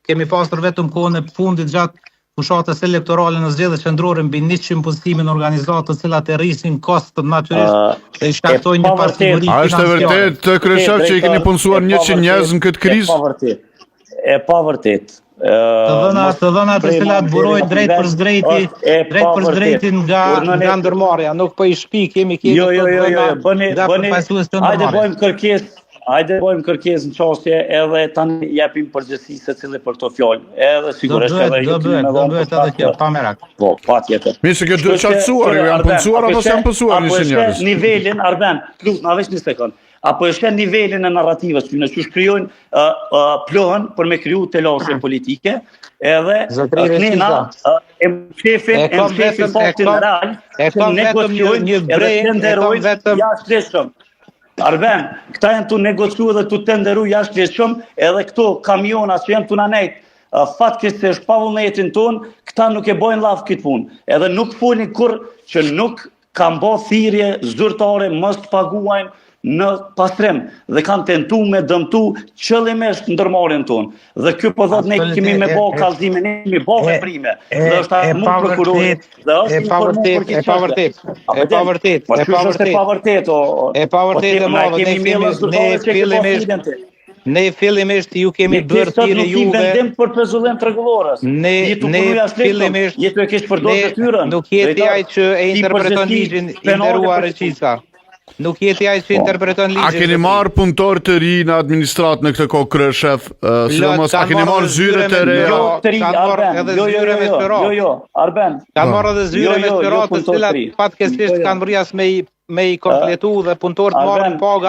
kemi pasur vetëm kohën e fundit gjatë fushatës elektorale në zgjedhjet qendrore mbi 100 pozitime në organizata të cilat e rrisin kostot natyrisht dhe i shkaktojnë një pasiguri financiare. A është e vërtet kryeshef që i keni punësuar 100 njerëz në këtë krizë? E pa vërtet. Të dhëna të cilat burojnë drejt për drejtin nga ndërmarrja, nuk po i shpik, kemi Jo, hajde bëjmë kërkesë në çështje edhe tani japim përgjegjësi secili për këto fjalë. Edhe sigurisht edhe do bëhet edhe kjo pa merak. Po, patjetër. Mirë se kjo duhet qartësuar, janë punësuar apo s'janë punësuar 100 njerëz? Nivelin Arben, plus na veç një sekond. Apo është nivelin e narrativës që në shkrijojnë plohën për me kriju telashe politike, edhe kënina shefin faktin real, që negociojnë edhe tenderojnë jashtëligjshëm. Arben, këta janë të negociu dhe të tenderu jashtëligjshëm, edhe këto kamiona që janë të nanejt fatkeqësisht pa vullnetin ton, këta nuk e bojnë llaf këtë punë. Edhe nuk folin kur që nuk kanë bë thirrje zyrtare mos të paguajnë në pastrim dhe kanë tentu me dëmtu qëllimisht ndërmarrjen tonë. Dhe ky po thotë ne kemi me bë kallëzime, ne kemi bë veprime. Dhe është më prokurori, dhe është e pavërtet. Ne fillimisht ju kemi bërë thirrje juve. Vendim për pezullim tregulloras. Nuk jeti ai që e interpreton ligjin i nderuar Regjisa. Nuk jeti ai që interpreton ligjin. A keni marrë punëtor të ri në administratë në këtë kohë kryeshef? Sidomos a keni marrë zyre të reja? Jo, Arben. Kanë marrë edhe zyre me shpirat të cilat fatkeqësisht kanë vrijas me i kompletu dhe punëtorët marrin paga.